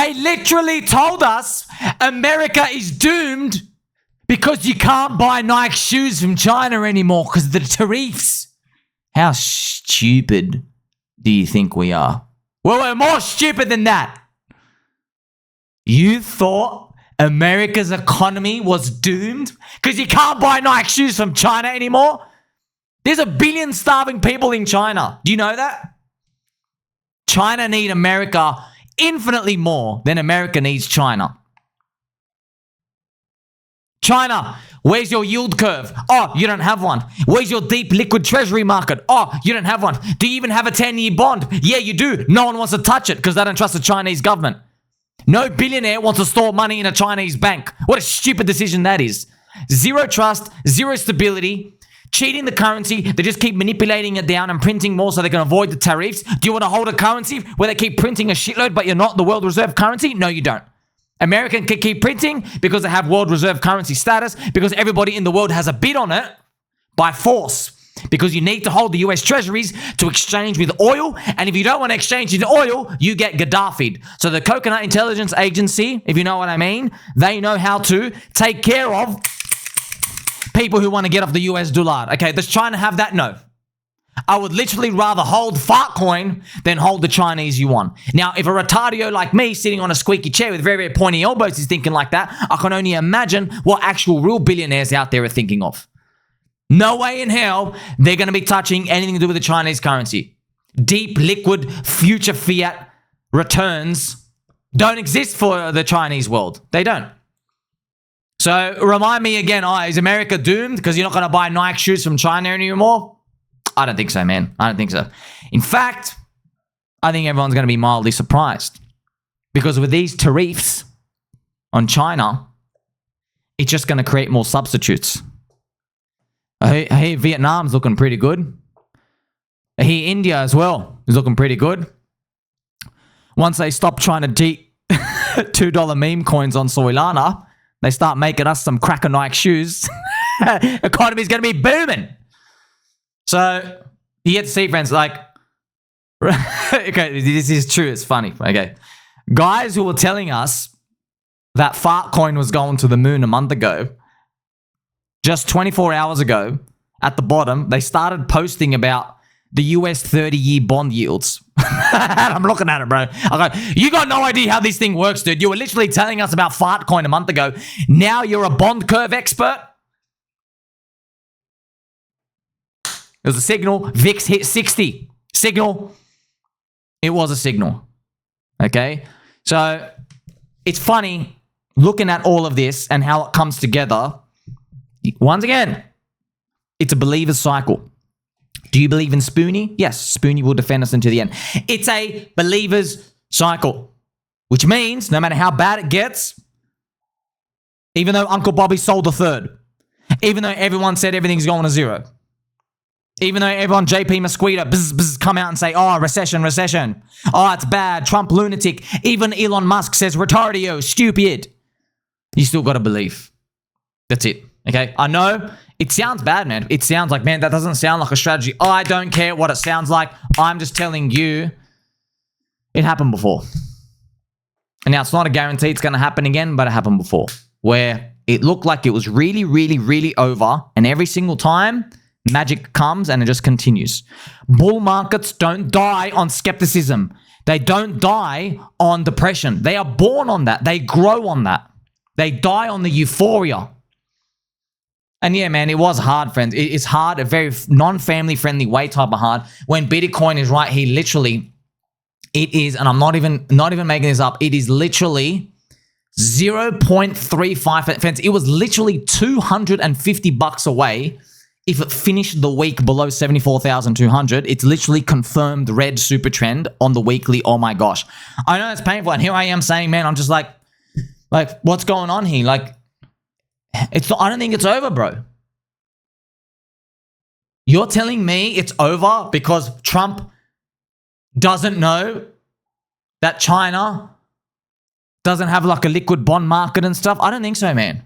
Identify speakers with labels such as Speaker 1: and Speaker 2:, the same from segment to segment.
Speaker 1: They literally told us America is doomed because you can't buy Nike shoes from China anymore because of the tariffs. How stupid do you think we are? Well, we're more stupid than that. You thought America's economy was doomed because you can't buy Nike shoes from China anymore? There's 1 billion starving people in China. Do you know that? China need America infinitely more than America needs China. China, where's your yield curve? Oh, you don't have one. Where's your deep liquid treasury market? Oh, you don't have one. Do you even have a 10-year bond? Yeah, you do. No one wants to touch it because they don't trust the Chinese government. No billionaire wants to store money in a Chinese bank. What a stupid decision that is. Zero trust, zero stability, cheating the currency. They just keep manipulating it down and printing more so they can avoid the tariffs. Do you want to hold a currency where they keep printing a shitload but you're not the world reserve currency? No, you don't. America can keep printing because they have world reserve currency status, because everybody in the world has a bid on it by force. Because you need to hold the US treasuries to exchange with oil, and if you don't want to exchange with oil, you get Gaddafi'd. So the Coconut Intelligence Agency, if you know what I mean, they know how to take care of people who want to get off the US dollar. Okay, does China have that? No. I would literally rather hold Fartcoin than hold the Chinese yuan. Now, if a retardio like me sitting on a squeaky chair with very, very pointy elbows is thinking like that, I can only imagine what actual real billionaires out there are thinking of. No way in hell they're going to be touching anything to do with the Chinese currency. Deep, liquid, future fiat returns don't exist for the Chinese world. They don't. So remind me again, is America doomed because you're not going to buy Nike shoes from China anymore? I don't think so, man. I don't think so. In fact, I think everyone's going to be mildly surprised because with these tariffs on China, it's just going to create more substitutes. Hey, Vietnam's looking pretty good. Hey, India as well is looking pretty good. Once they stop trying to cheat $2 meme coins on Solana, they start making us some cracker Nike shoes. Economy's going to be booming. So, you get to see, friends, like, okay, this is true, it's funny, okay. Guys who were telling us that Fartcoin was going to the moon a month ago, just 24 hours ago, at the bottom, they started posting about the US 30-year bond yields. I'm looking at it, bro. I go, you got no idea how this thing works, dude. You were literally telling us about Fartcoin a month ago. Now you're a bond curve expert? It was a signal. VIX hit 60. Signal. It was a signal. Okay? So, it's funny looking at all of this and how it comes together. Once again, it's a believer's cycle. Do you believe in Spoonie? Yes, Spoonie will defend us into the end. It's a believer's cycle, which means no matter how bad it gets, even though Uncle Bobby sold a third, even though everyone said everything's going to zero, even though everyone, JP Mosquito, come out and say, oh, recession. Oh, it's bad. Trump lunatic. Even Elon Musk says, retardio, stupid. You still got to believe. That's it. Okay? I know it sounds bad, man. It sounds like, man, that doesn't sound like a strategy. I don't care what it sounds like. I'm just telling you it happened before. And now it's not a guarantee it's going to happen again, but it happened before. Where it looked like it was really, really, really over. And every single time, magic comes and it just continues. Bull markets don't die on skepticism. They don't die on depression. They are born on that. They grow on that. They die on the euphoria. And yeah, man, it was hard, friends. It's hard, a very non-family friendly way type of hard. When Bitcoin is right, he literally, it is, and I'm not even making this up, it is literally 0.35, friends. It was literally $250 away. If it finished the week below 74,200, it's literally confirmed red super trend on the weekly. Oh my gosh. I know it's painful. And here I am saying, man, I'm just like, what's going on here? Like, I don't think it's over, bro. You're telling me it's over because Trump doesn't know that China doesn't have like a liquid bond market and stuff? I don't think so, man.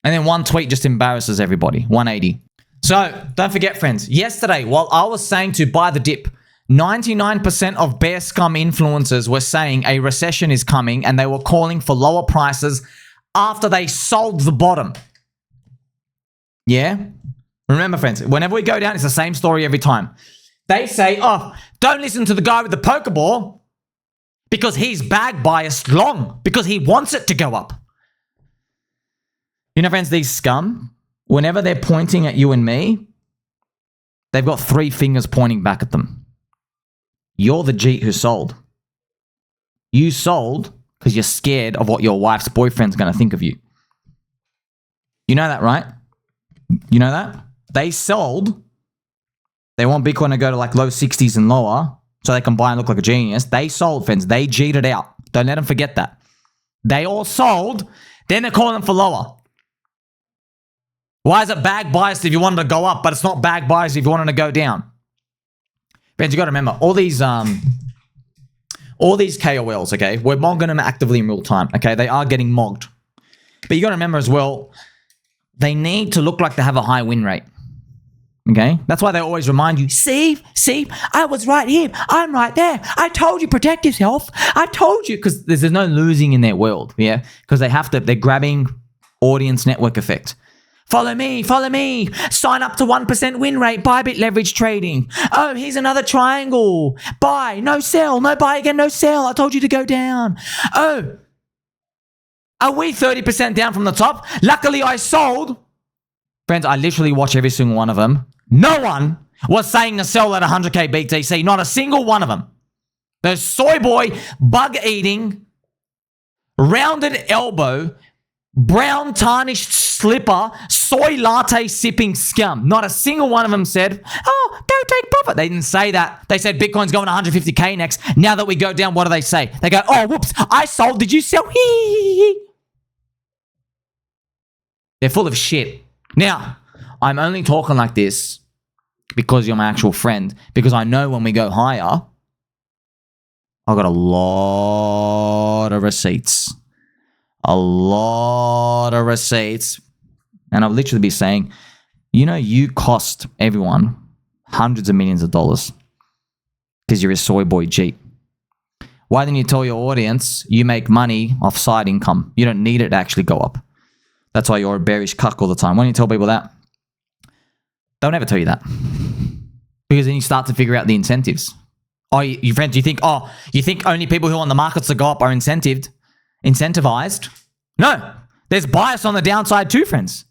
Speaker 1: And then one tweet just embarrasses everybody. 180. So, don't forget, friends, yesterday, while I was saying to buy the dip, 99% of bear scum influencers were saying a recession is coming and they were calling for lower prices after they sold the bottom. Yeah? Remember, friends, whenever we go down, it's the same story every time. They say, oh, don't listen to the guy with the Pokeball because he's bag biased long because he wants it to go up. You know, friends, these scum, whenever they're pointing at you and me, they've got 3 fingers pointing back at them. You're the jeet who sold. You sold because you're scared of what your wife's boyfriend's going to think of you. You know that, right? You know that? They sold. They want Bitcoin to go to like low 60s and lower so they can buy and look like a genius. They sold, friends. They jeeted out. Don't let them forget that. They all sold. Then they're calling for lower. Why is it bag biased if you wanted to go up, but it's not bag biased if you wanted to go down? Friends, you got to remember, all these KOLs, okay, we're mogging them actively in real time, okay? They are getting mogged. But you got to remember as well, they need to look like they have a high win rate, okay? That's why they always remind you, see, I was right here. I'm right there. I told you, protect yourself. I told you, because there's no losing in their world, yeah? Because they're grabbing audience network effect. Follow me. Sign up to 1% win rate. Bybit leverage trading. Oh, here's another triangle. Buy, no sell, no buy again, no sell. I told you to go down. Oh, are we 30% down from the top? Luckily, I sold. Friends, I literally watch every single one of them. No one was saying to sell at 100K BTC. Not a single one of them. Those soy boy, bug eating, rounded elbow, brown tarnished slipper, soy latte sipping scum. Not a single one of them said, oh, go take profit. They didn't say that. They said Bitcoin's going 150K next. Now that we go down, what do they say? They go, oh, whoops, I sold. Did you sell? They're full of shit. Now, I'm only talking like this because you're my actual friend, because I know when we go higher, I've got a lot of receipts. A lot of receipts. And I'll literally be saying, you know, you cost everyone hundreds of millions of dollars because you're a soy boy jeet. Why didn't you tell your audience you make money off side income? You don't need it to actually go up. That's why you're a bearish cuck all the time. Why don't you tell people that? They'll never tell you that. Because then you start to figure out the incentives. Oh, you friends, you think only people who want the markets to go up are incentivized? No, there's bias on the downside too, friends.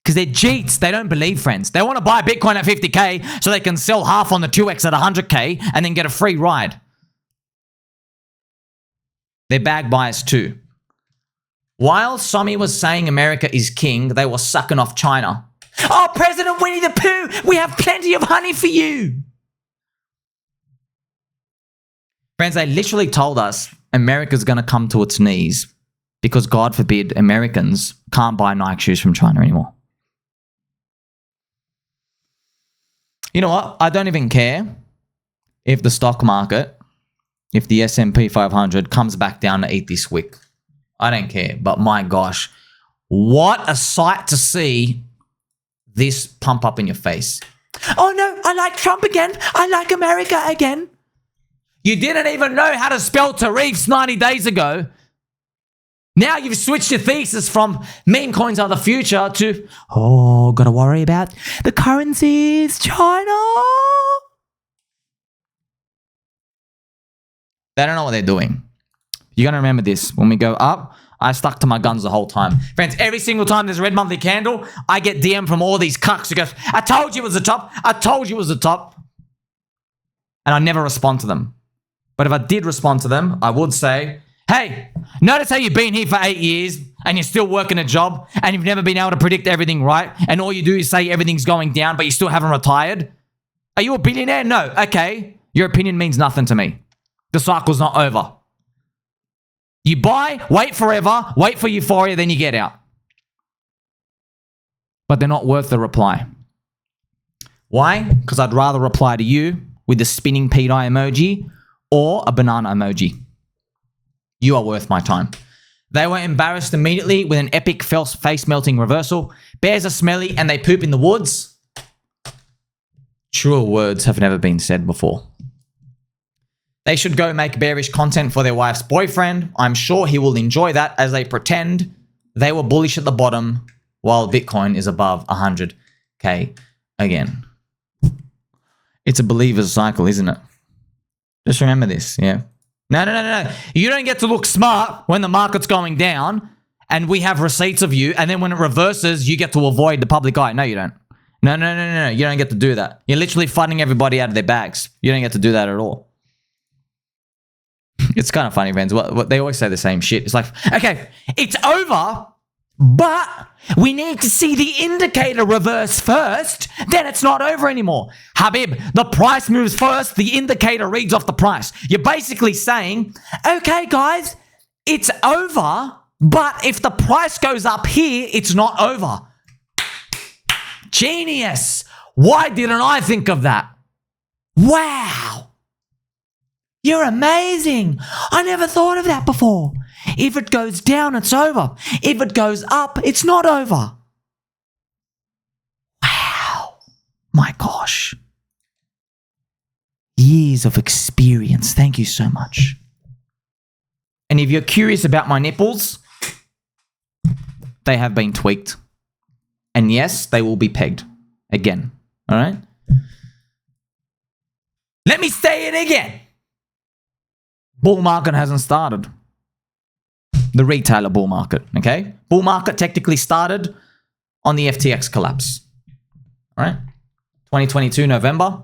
Speaker 1: Because they're jeets. They don't believe, friends. They want to buy Bitcoin at 50K so they can sell half on the 2X at 100K and then get a free ride. They're bag biased too. While Sommi was saying America is king, they were sucking off China. Oh, President Winnie the Pooh, we have plenty of honey for you. Friends, they literally told us America's going to come to its knees because, God forbid, Americans can't buy Nike shoes from China anymore. You know what? I don't even care if the stock market, if the S&P 500 comes back down to eat this wick. I don't care. But my gosh, what a sight to see this pump up in your face. Oh no, I like Trump again. I like America again. You didn't even know how to spell tariffs 90 days ago. Now you've switched your thesis from meme coins are the future to, oh, gotta worry about the currencies, China. They don't know what they're doing. You're gonna remember this. When we go up, I stuck to my guns the whole time. Friends, every single time there's a red monthly candle, I get DM from all these cucks who goes, I told you it was the top. I told you it was the top. And I never respond to them. But if I did respond to them, I would say, hey, notice how you've been here for 8 years and you're still working a job and you've never been able to predict everything right and all you do is say everything's going down but you still haven't retired? Are you a billionaire? No. Okay. Your opinion means nothing to me. The cycle's not over. You buy, wait forever, wait for euphoria, then you get out. But they're not worth the reply. Why? Because I'd rather reply to you with the spinning peat eye emoji or a banana emoji. You are worth my time. They were embarrassed immediately with an epic face-melting reversal. Bears are smelly and they poop in the woods. Truer words have never been said before. They should go make bearish content for their wife's boyfriend. I'm sure he will enjoy that as they pretend they were bullish at the bottom while Bitcoin is above 100K again. It's a believer's cycle, isn't it? Just remember this, yeah? No. You don't get to look smart when the market's going down and we have receipts of you, and then when it reverses, you get to avoid the public eye. No, you don't. No. You don't get to do that. You're literally funding everybody out of their bags. You don't get to do that at all. It's kind of funny, friends. What they always say the same shit. It's like, okay, it's over, but we need to see the indicator reverse first. Then it's not over anymore. Habib, the price moves first. The indicator reads off the price. You're basically saying, okay, guys, it's over, but if the price goes up here, it's not over. Genius. Why didn't I think of that? Wow. You're amazing. I never thought of that before. If it goes down, it's over. If it goes up, it's not over. Wow. My gosh. Years of experience. Thank you so much. And if you're curious about my nipples, they have been tweaked. And yes, they will be pegged again. All right? Let me say it again. Bull market hasn't started. The retailer bull market, okay? Bull market technically started on the FTX collapse. All right? 2022 November.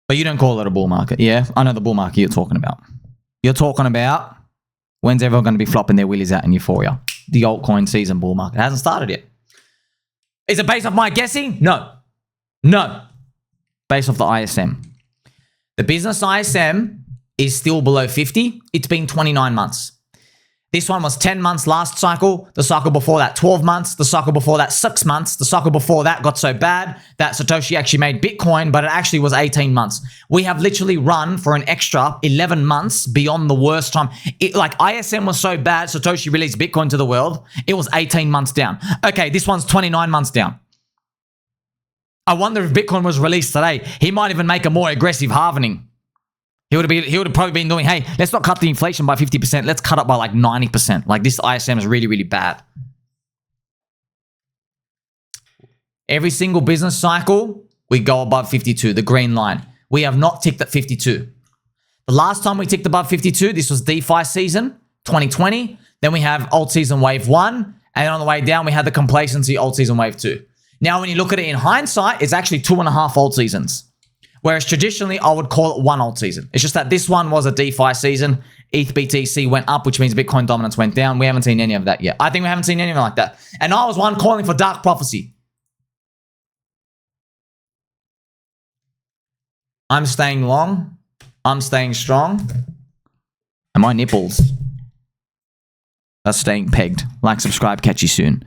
Speaker 1: But you don't call it a bull market. Yeah, I know the bull market you're talking about. You're talking about when's everyone going to be flopping their willies out in euphoria? The altcoin season bull market hasn't started yet. Is it based off my guessing? No. Based off the ISM. The business ISM is still below 50. It's been 29 months. This one was 10 months last cycle. The cycle before that, 12 months. The cycle before that, 6 months. The cycle before that got so bad that Satoshi actually made Bitcoin, but it actually was 18 months. We have literally run for an extra 11 months beyond the worst time. Like ISM was so bad, Satoshi released Bitcoin to the world. It was 18 months down. Okay, this one's 29 months down. I wonder if Bitcoin was released today, he might even make a more aggressive halvening. He would have probably been doing, hey, let's not cut the inflation by 50%. Let's cut it by like 90%. Like this ISM is really, really bad. Every single business cycle, we go above 52, the green line. We have not ticked at 52. The last time we ticked above 52, this was DeFi season, 2020. Then we have alt season wave 1. And on the way down, we had the complacency alt season wave 2. Now, when you look at it in hindsight, it's actually 2.5 alt seasons. Whereas traditionally, I would call it 1 alt season. It's just that this one was a DeFi season. ETH BTC went up, which means Bitcoin dominance went down. We haven't seen any of that yet. I think we haven't seen anything like that. And I was one calling for dark prophecy. I'm staying long. I'm staying strong. And my nipples are staying pegged. Like, subscribe, catch you soon.